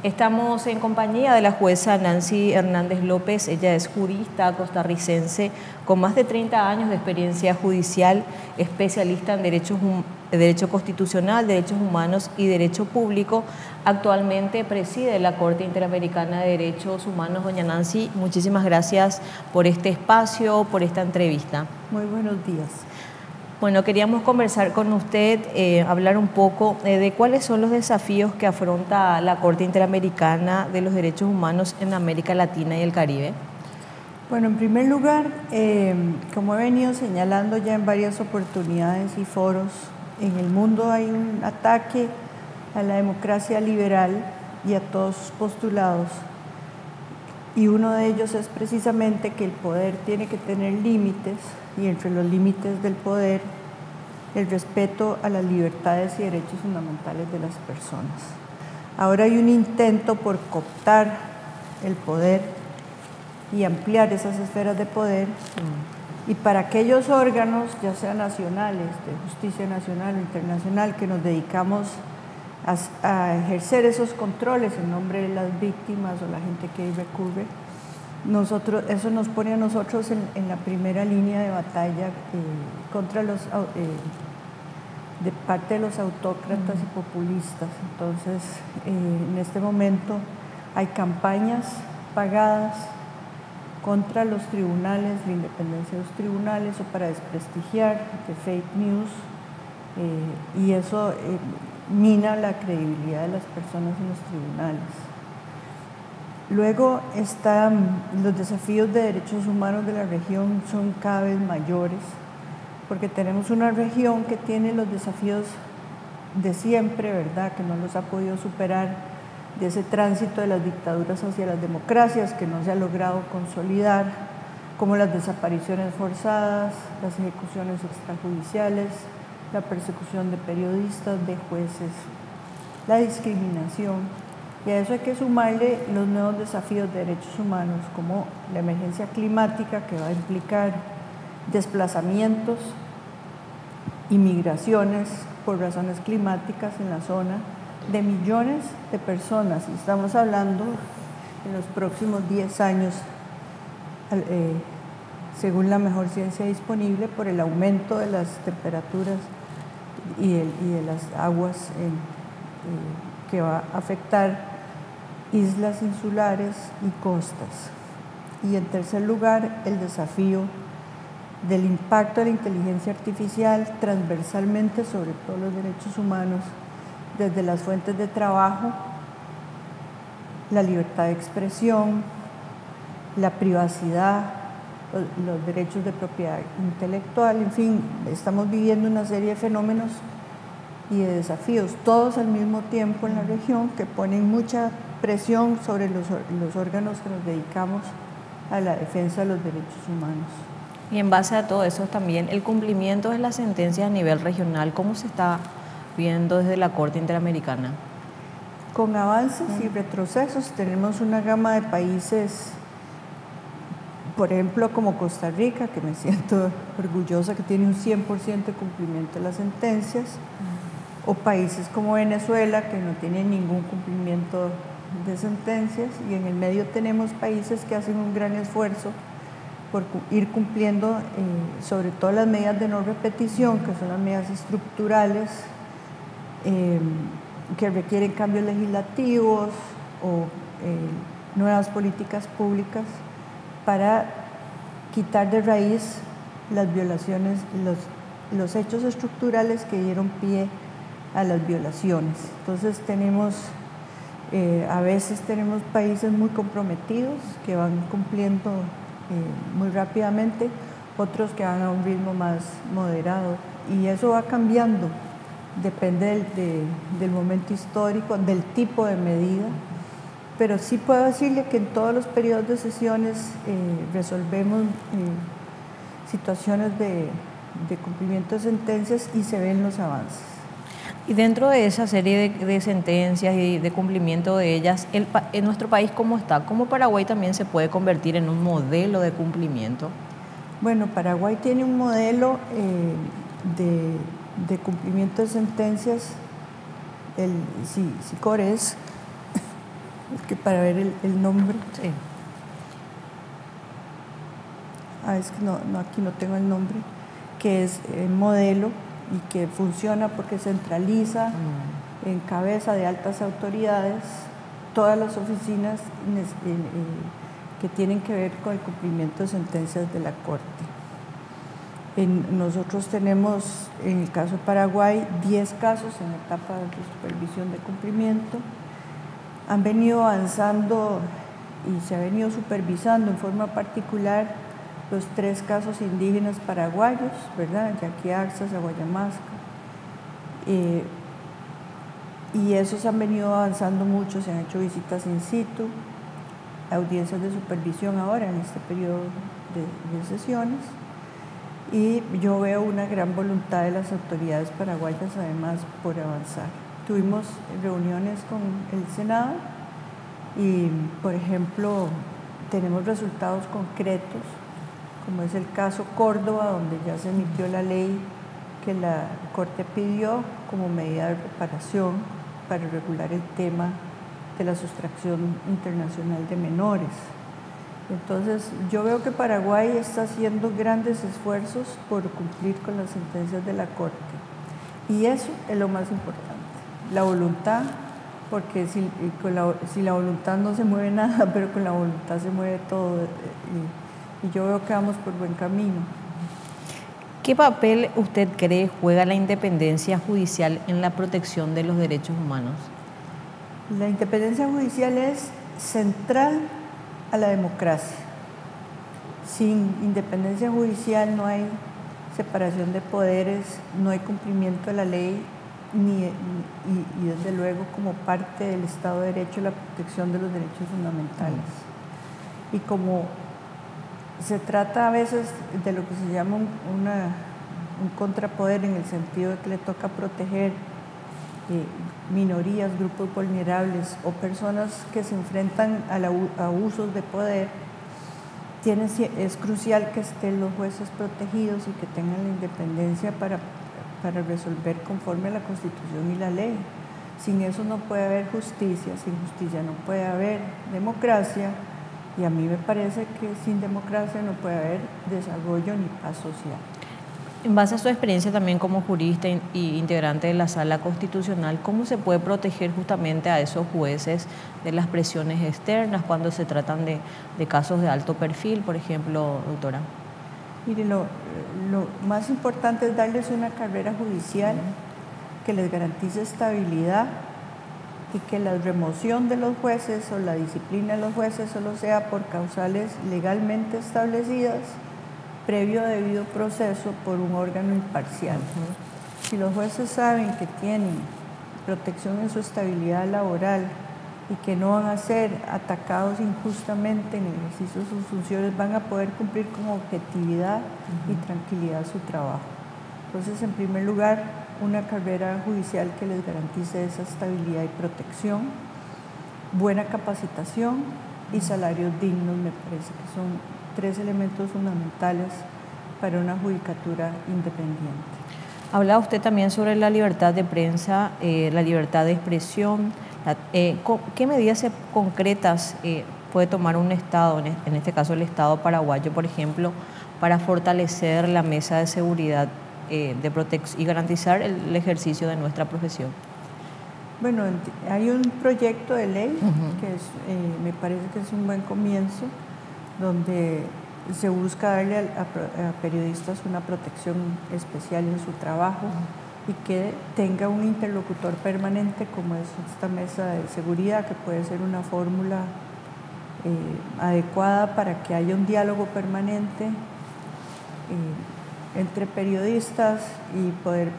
Estamos en compañía de la jueza Nancy Hernández López. Ella es jurista costarricense con más de 30 años de experiencia judicial, especialista en derecho constitucional, derechos humanos y derecho público. Actualmente preside la Corte Interamericana de Derechos Humanos. Doña Nancy, muchísimas gracias por este espacio, por esta entrevista. Muy buenos días. Bueno, queríamos conversar con usted, hablar un poco de cuáles son los desafíos que afronta la Corte Interamericana de los Derechos Humanos en América Latina y el Caribe. Bueno, en primer lugar, como he venido señalando ya en varias oportunidades y foros, en el mundo hay un ataque a la democracia liberal y a todos sus postulados, y uno de ellos es precisamente que el poder tiene que tener límites, y entre los límites del poder, el respeto a las libertades y derechos fundamentales de las personas. Ahora hay un intento por cooptar el poder y ampliar esas esferas de poder, y para aquellos órganos, ya sean nacionales, de justicia nacional o internacional, que nos dedicamos a ejercer esos controles en nombre de las víctimas o la gente que recurre, eso nos pone a nosotros en la primera línea de batalla contra de parte de los autócratas y populistas. Entonces, en este momento hay campañas pagadas contra los tribunales, la independencia de los tribunales, o para desprestigiar de fake news, y eso mina la credibilidad de las personas en los tribunales. Luego los desafíos de derechos humanos de la región son cada vez mayores, porque tenemos una región que tiene los desafíos de siempre, ¿verdad?, que no los ha podido superar, de ese tránsito de las dictaduras hacia las democracias que no se ha logrado consolidar, como las desapariciones forzadas, las ejecuciones extrajudiciales, la persecución de periodistas, de jueces, la discriminación. Y a eso hay que sumarle los nuevos desafíos de derechos humanos, como la emergencia climática, que va a implicar desplazamientos y migraciones por razones climáticas en la zona de millones de personas. Y estamos hablando en los próximos 10 años, según la mejor ciencia disponible, por el aumento de las temperaturas y de las aguas que va a afectar islas insulares y costas. Y en tercer lugar, el desafío del impacto de la inteligencia artificial transversalmente sobre todos los derechos humanos, desde las fuentes de trabajo, la libertad de expresión, la privacidad, los derechos de propiedad intelectual, en fin, estamos viviendo una serie de fenómenos y de desafíos, todos al mismo tiempo en la región, que ponen mucha presión sobre los órganos que nos dedicamos a la defensa de los derechos humanos. Y en base a todo eso también, el cumplimiento de las sentencias a nivel regional, ¿cómo se está viendo desde la Corte Interamericana? Con avances y retrocesos. Tenemos una gama de países, por ejemplo, como Costa Rica, que me siento orgullosa que tiene un 100% de cumplimiento de las sentencias, o países como Venezuela, que no tienen ningún cumplimiento de sentencias, y en el medio tenemos países que hacen un gran esfuerzo por ir cumpliendo sobre todo las medidas de no repetición, que son las medidas estructurales que requieren cambios legislativos o nuevas políticas públicas para quitar de raíz las violaciones, los hechos estructurales que dieron pie a las violaciones. Entonces a veces tenemos países muy comprometidos que van cumpliendo muy rápidamente, otros que van a un ritmo más moderado, y eso va cambiando, depende del momento histórico, del tipo de medida, pero sí puedo decirle que en todos los periodos de sesiones resolvemos situaciones de cumplimiento de sentencias y se ven los avances. Y dentro de esa serie de sentencias y de cumplimiento de ellas, en nuestro país, ¿cómo está? ¿Cómo Paraguay también se puede convertir en un modelo de cumplimiento? Bueno, Paraguay tiene un modelo de cumplimiento de sentencias, el SICORES, Es que para ver el nombre. Sí. Es que no, aquí no tengo el nombre, que es modelo y que funciona porque centraliza en cabeza de altas autoridades todas las oficinas que tienen que ver con el cumplimiento de sentencias de la Corte. Nosotros tenemos, en el caso de Paraguay, 10 casos en etapa de supervisión de cumplimiento. Han venido avanzando y se ha venido supervisando en forma particular los 3 casos indígenas paraguayos, ¿verdad? Yaqui Arsas, Aguayamasca. Y esos han venido avanzando mucho, se han hecho visitas in situ, audiencias de supervisión ahora en este periodo de sesiones. Y yo veo una gran voluntad de las autoridades paraguayas además por avanzar. Tuvimos reuniones con el Senado y, por ejemplo, tenemos resultados concretos, como es el caso Córdoba, donde ya se emitió la ley que la Corte pidió como medida de reparación para regular el tema de la sustracción internacional de menores. Entonces, yo veo que Paraguay está haciendo grandes esfuerzos por cumplir con las sentencias de la Corte. Y eso es lo más importante, la voluntad, porque si la voluntad no se mueve nada, pero con la voluntad se mueve todo. Y yo veo que vamos por buen camino. ¿Qué papel usted cree juega la independencia judicial en la protección de los derechos humanos? La independencia judicial es central a la democracia. Sin independencia judicial no hay separación de poderes, no hay cumplimiento de la ley y desde luego como parte del Estado de Derecho la protección de los derechos fundamentales. Y como se trata a veces de lo que se llama un contrapoder en el sentido de que le toca proteger minorías, grupos vulnerables o personas que se enfrentan a abusos de poder, es crucial que estén los jueces protegidos y que tengan la independencia para resolver conforme a la Constitución y la ley. Sin eso no puede haber justicia, sin justicia no puede haber democracia, y a mí me parece que sin democracia no puede haber desarrollo ni paz social. En base a su experiencia también como jurista y integrante de la Sala Constitucional, ¿cómo se puede proteger justamente a esos jueces de las presiones externas cuando se tratan de casos de alto perfil, por ejemplo, doctora? Mire, lo más importante es darles una carrera judicial que les garantice estabilidad y que la remoción de los jueces o la disciplina de los jueces solo sea por causales legalmente establecidas previo debido proceso por un órgano imparcial. Si los jueces saben que tienen protección en su estabilidad laboral y que no van a ser atacados injustamente en el ejercicio de sus funciones, van a poder cumplir con objetividad y tranquilidad su trabajo. Entonces, en primer lugar, una carrera judicial que les garantice esa estabilidad y protección, buena capacitación y salarios dignos, me parece que son 3 elementos fundamentales para una judicatura independiente. Hablaba usted también sobre la libertad de prensa, la libertad de expresión. ¿Qué medidas concretas puede tomar un Estado, en este caso el Estado paraguayo, por ejemplo, para fortalecer la mesa de seguridad de protección y garantizar el ejercicio de nuestra profesión? Bueno, hay un proyecto de ley que me parece que es un buen comienzo, donde se busca darle a periodistas una protección especial en su trabajo y que tenga un interlocutor permanente como es esta mesa de seguridad, que puede ser una fórmula adecuada para que haya un diálogo permanente entre periodistas y poder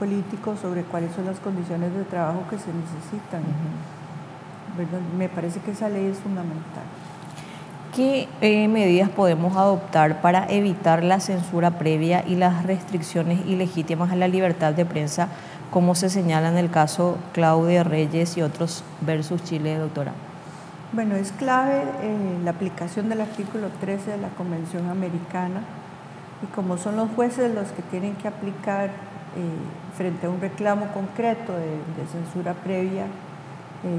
político sobre cuáles son las condiciones de trabajo que se necesitan. Me parece que esa ley es fundamental. ¿Qué medidas podemos adoptar para evitar la censura previa y las restricciones ilegítimas a la libertad de prensa, como se señala en el caso Claudia Reyes y otros versus Chile, doctora? Bueno, es clave la aplicación del artículo 13 de la Convención Americana, y como son los jueces los que tienen que aplicar frente a un reclamo concreto de censura previa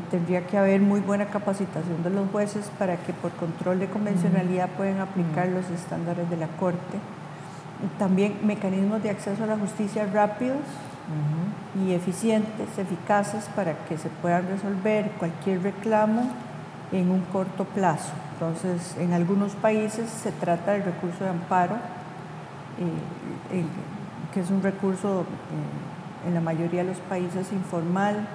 Tendría que haber muy buena capacitación de los jueces para que por control de convencionalidad puedan aplicar los estándares de la Corte. También mecanismos de acceso a la justicia rápidos y eficientes, eficaces, para que se puedan resolver cualquier reclamo en un corto plazo. Entonces, en algunos países se trata del recurso de amparo, que es un recurso en la mayoría de los países informal,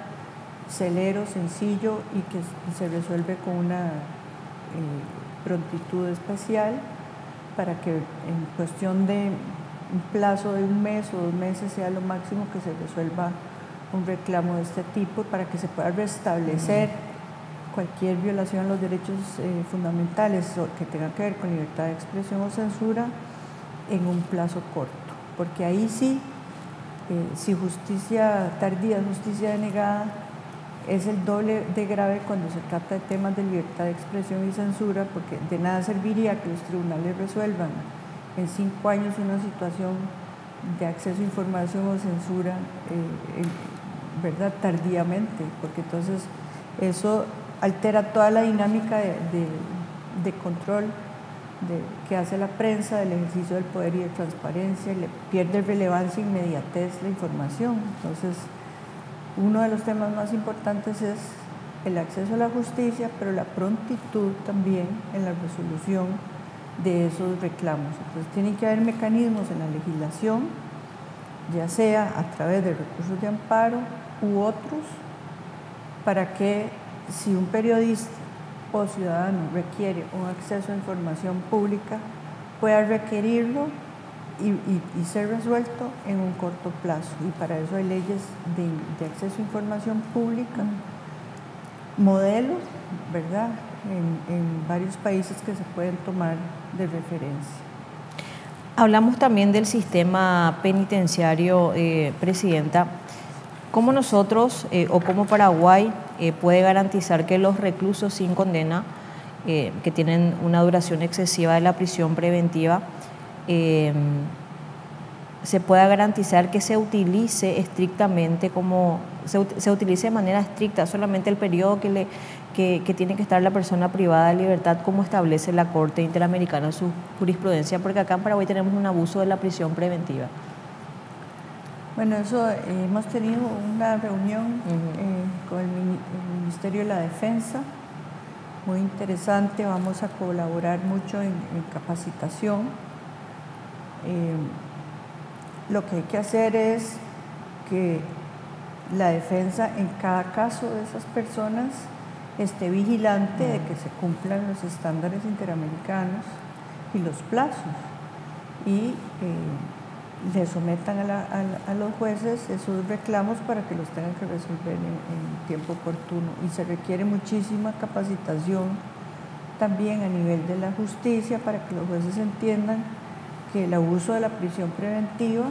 celero, sencillo y que se resuelve con una prontitud especial, para que en cuestión de un plazo de 1 mes o 2 meses sea lo máximo que se resuelva un reclamo de este tipo, para que se pueda restablecer cualquier violación a los derechos fundamentales que tenga que ver con libertad de expresión o censura en un plazo corto. Porque ahí sí, si justicia tardía, justicia denegada, es el doble de grave cuando se trata de temas de libertad de expresión y censura, porque de nada serviría que los tribunales resuelvan en 5 años una situación de acceso a información o censura, ¿verdad?, tardíamente, porque entonces eso altera toda la dinámica de control que hace la prensa, del ejercicio del poder y de transparencia, y le pierde relevancia e inmediatez la información. Entonces, uno de los temas más importantes es el acceso a la justicia, pero la prontitud también en la resolución de esos reclamos. Entonces, tienen que haber mecanismos en la legislación, ya sea a través de recursos de amparo u otros, para que si un periodista o ciudadano requiere un acceso a información pública, pueda requerirlo y ser resuelto en un corto plazo. Y para eso hay leyes de acceso a información pública, modelos, ¿verdad?, en varios países que se pueden tomar de referencia. Hablamos también del sistema penitenciario, Presidenta. ¿Cómo nosotros o cómo Paraguay puede garantizar que los reclusos sin condena, que tienen una duración excesiva de la prisión preventiva, se pueda garantizar que se utilice estrictamente, se utilice de manera estricta solamente el periodo que tiene que estar la persona privada de libertad, como establece la Corte Interamericana en su jurisprudencia? Porque acá en Paraguay tenemos un abuso de la prisión preventiva. Bueno, eso hemos tenido una reunión con el Ministerio de la Defensa, muy interesante. Vamos a colaborar mucho en capacitación. Lo que hay que hacer es que la defensa en cada caso de esas personas esté vigilante de que se cumplan los estándares interamericanos y los plazos, y le sometan a los jueces esos reclamos para que los tengan que resolver en tiempo oportuno. Y se requiere muchísima capacitación también a nivel de la justicia, para que los jueces entiendan que el abuso de la prisión preventiva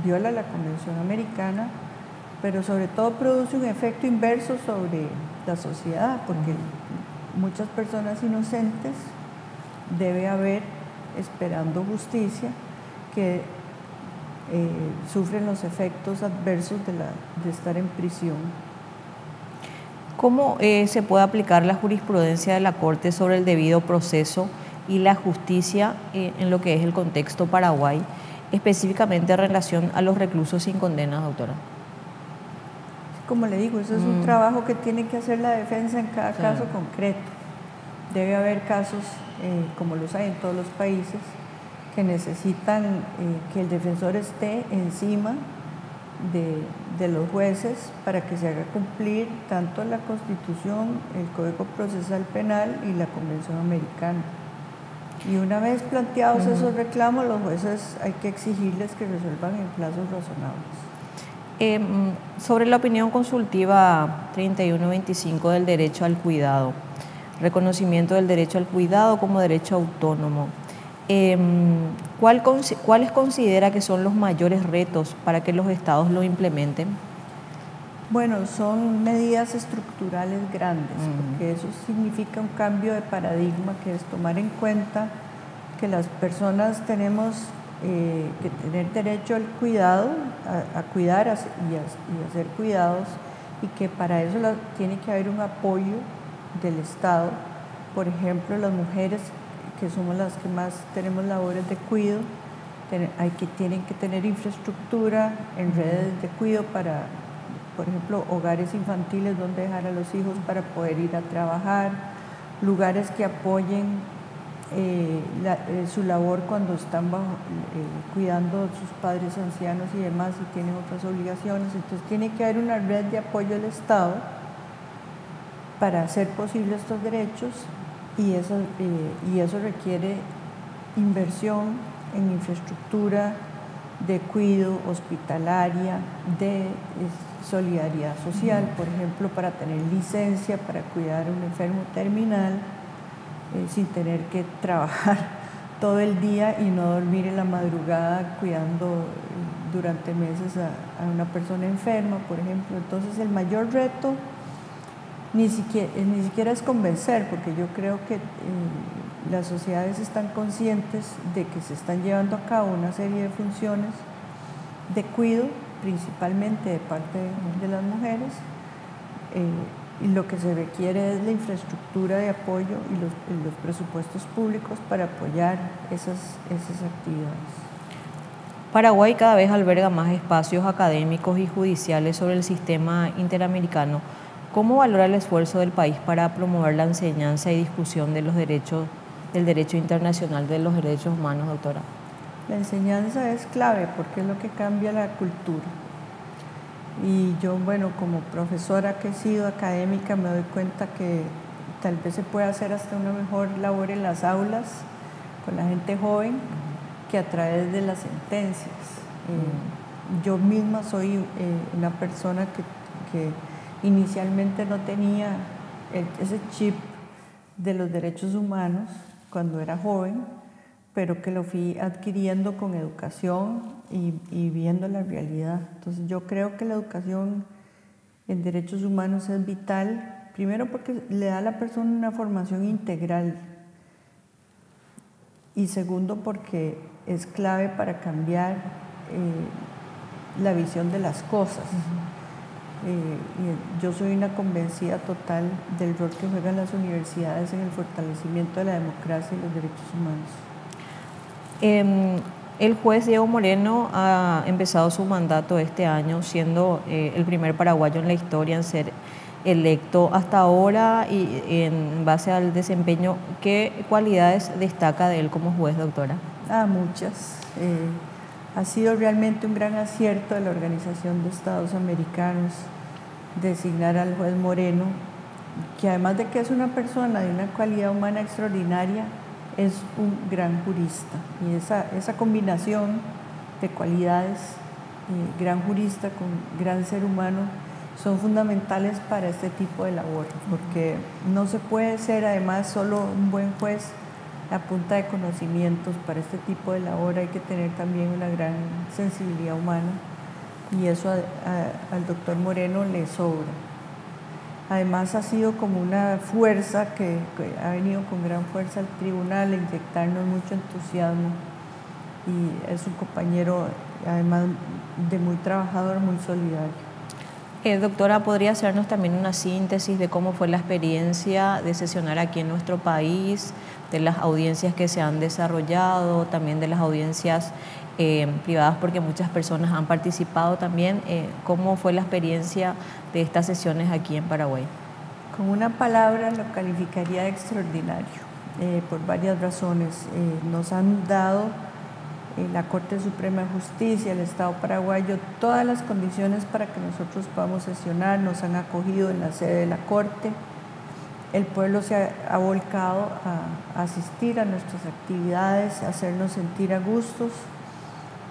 viola la Convención Americana, pero sobre todo produce un efecto inverso sobre la sociedad, porque muchas personas inocentes debe haber esperando justicia, que sufren los efectos adversos de estar en prisión. ¿Cómo se puede aplicar la jurisprudencia de la Corte sobre el debido proceso y la justicia en lo que es el contexto Paraguay, específicamente en relación a los reclusos sin condena, doctora? Como le digo, eso es un trabajo que tiene que hacer la defensa en cada caso concreto. Debe haber casos, como los hay en todos los países, que necesitan que el defensor esté encima de los jueces para que se haga cumplir tanto la Constitución, el Código Procesal Penal y la Convención Americana. Y una vez planteados esos reclamos, los jueces hay que exigirles que resuelvan en plazos razonables. Sobre la opinión consultiva 3125 del derecho al cuidado, reconocimiento del derecho al cuidado como derecho autónomo, ¿cuáles considera que son los mayores retos para que los estados lo implementen? Bueno, son medidas estructurales grandes, porque eso significa un cambio de paradigma, que es tomar en cuenta que las personas tenemos que tener derecho al cuidado, a cuidar y a ser cuidados, y que para eso tiene que haber un apoyo del Estado. Por ejemplo, las mujeres, que somos las que más tenemos labores de cuidado, tienen que tener infraestructura en redes de cuidado para, por ejemplo, hogares infantiles donde dejar a los hijos para poder ir a trabajar, lugares que apoyen su labor cuando están cuidando a sus padres ancianos y demás y tienen otras obligaciones. Entonces tiene que haber una red de apoyo del Estado para hacer posible estos derechos y eso requiere inversión en infraestructura de cuidado hospitalaria, de solidaridad social, por ejemplo, para tener licencia para cuidar a un enfermo terminal sin tener que trabajar todo el día y no dormir en la madrugada cuidando durante meses a una persona enferma, por ejemplo. Entonces el mayor reto ni siquiera es convencer, porque yo creo que las sociedades están conscientes de que se están llevando a cabo una serie de funciones de cuidado, principalmente de parte de las mujeres, y lo que se requiere es la infraestructura de apoyo y los presupuestos públicos para apoyar esas actividades. Paraguay cada vez alberga más espacios académicos y judiciales sobre el sistema interamericano. ¿Cómo valora el esfuerzo del país para promover la enseñanza y discusión de los derechos, del derecho internacional de los derechos humanos, doctora? La enseñanza es clave porque es lo que cambia la cultura. Y yo, bueno, como profesora que he sido académica, me doy cuenta que tal vez se puede hacer hasta una mejor labor en las aulas con la gente joven que a través de las sentencias. Yo misma soy una persona que inicialmente no tenía ese chip de los derechos humanos cuando era joven, pero que lo fui adquiriendo con educación y viendo la realidad. Entonces yo creo que la educación en derechos humanos es vital, primero porque le da a la persona una formación integral y segundo porque es clave para cambiar la visión de las cosas. Yo soy una convencida total del rol que juegan las universidades en el fortalecimiento de la democracia y los derechos humanos. El juez Diego Moreno ha empezado su mandato este año siendo el primer paraguayo en la historia en ser electo hasta ahora y en base al desempeño, ¿qué cualidades destaca de él como juez, doctora? Muchas. Ha sido realmente un gran acierto de la Organización de Estados Americanos designar al juez Moreno, que además de que es una persona de una cualidad humana extraordinaria, es un gran jurista. Y esa combinación de cualidades, gran jurista con gran ser humano, son fundamentales para este tipo de labor, porque no se puede ser además solo un buen juez a punta de conocimientos. Para este tipo de labor hay que tener también una gran sensibilidad humana y eso al doctor Moreno le sobra. Además ha sido como una fuerza que ha venido con gran fuerza al tribunal a inyectarnos mucho entusiasmo y es un compañero además de muy trabajador, muy solidario. Doctora, ¿podría hacernos también una síntesis de cómo fue la experiencia de sesionar aquí en nuestro país, de las audiencias que se han desarrollado, también de las audiencias privadas, porque muchas personas han participado también? ¿Cómo fue la experiencia de estas sesiones aquí en Paraguay? Con una palabra lo calificaría de extraordinario, por varias razones. Nos han dado la Corte Suprema de Justicia, el Estado paraguayo, todas las condiciones para que nosotros podamos sesionar, nos han acogido en la sede de la Corte. El pueblo se ha volcado a asistir a nuestras actividades, a hacernos sentir a gustos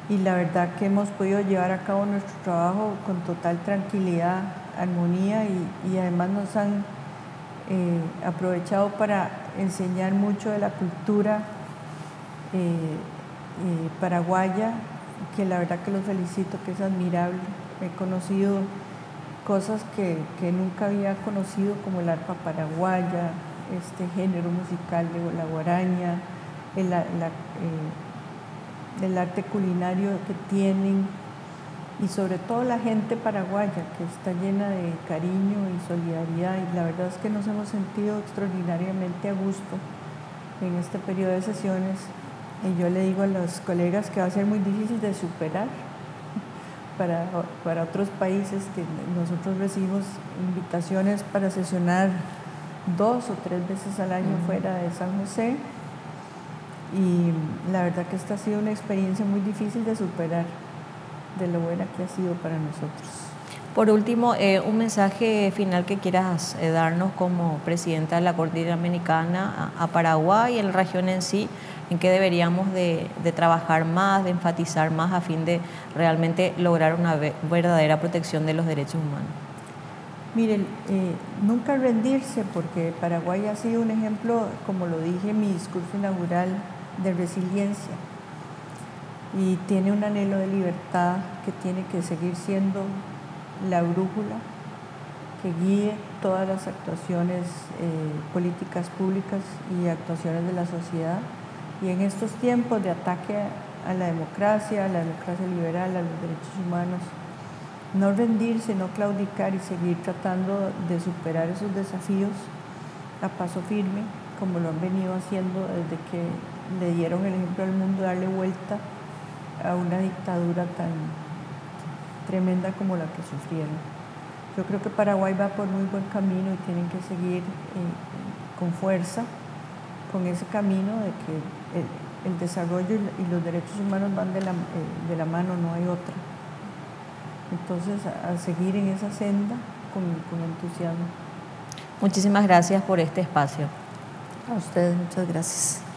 y la verdad que hemos podido llevar a cabo nuestro trabajo con total tranquilidad, armonía y además nos han aprovechado para enseñar mucho de la cultura paraguaya, que la verdad que los felicito, que es admirable. He conocido cosas que nunca había conocido, como el arpa paraguaya, este género musical de la guaraña, el arte culinario que tienen, y sobre todo la gente paraguaya, que está llena de cariño y solidaridad, y la verdad es que nos hemos sentido extraordinariamente a gusto en este periodo de sesiones, y yo le digo a los colegas que va a ser muy difícil de superar para otros países, que nosotros recibimos invitaciones para sesionar 2 o 3 veces al año fuera de San José, y la verdad que esta ha sido una experiencia muy difícil de superar, de lo buena que ha sido para nosotros. Por último, un mensaje final que quieras darnos como presidenta de la Corte Interamericana a Paraguay y en la región en sí, en qué deberíamos de trabajar más, de enfatizar más a fin de realmente lograr una verdadera protección de los derechos humanos. Miren, nunca rendirse, porque Paraguay ha sido un ejemplo, como lo dije en mi discurso inaugural, de resiliencia, y tiene un anhelo de libertad que tiene que seguir siendo la brújula que guíe todas las actuaciones políticas públicas y actuaciones de la sociedad. Y en estos tiempos de ataque a la democracia liberal, a los derechos humanos, no rendirse, no claudicar y seguir tratando de superar esos desafíos a paso firme, como lo han venido haciendo desde que le dieron el ejemplo al mundo de darle vuelta a una dictadura tan tremenda como la que sufrieron. Yo creo que Paraguay va por muy buen camino y tienen que seguir con fuerza con ese camino de que el desarrollo y los derechos humanos van de la mano, no hay otra. Entonces, a seguir en esa senda con entusiasmo. Muchísimas gracias por este espacio. A ustedes, muchas gracias.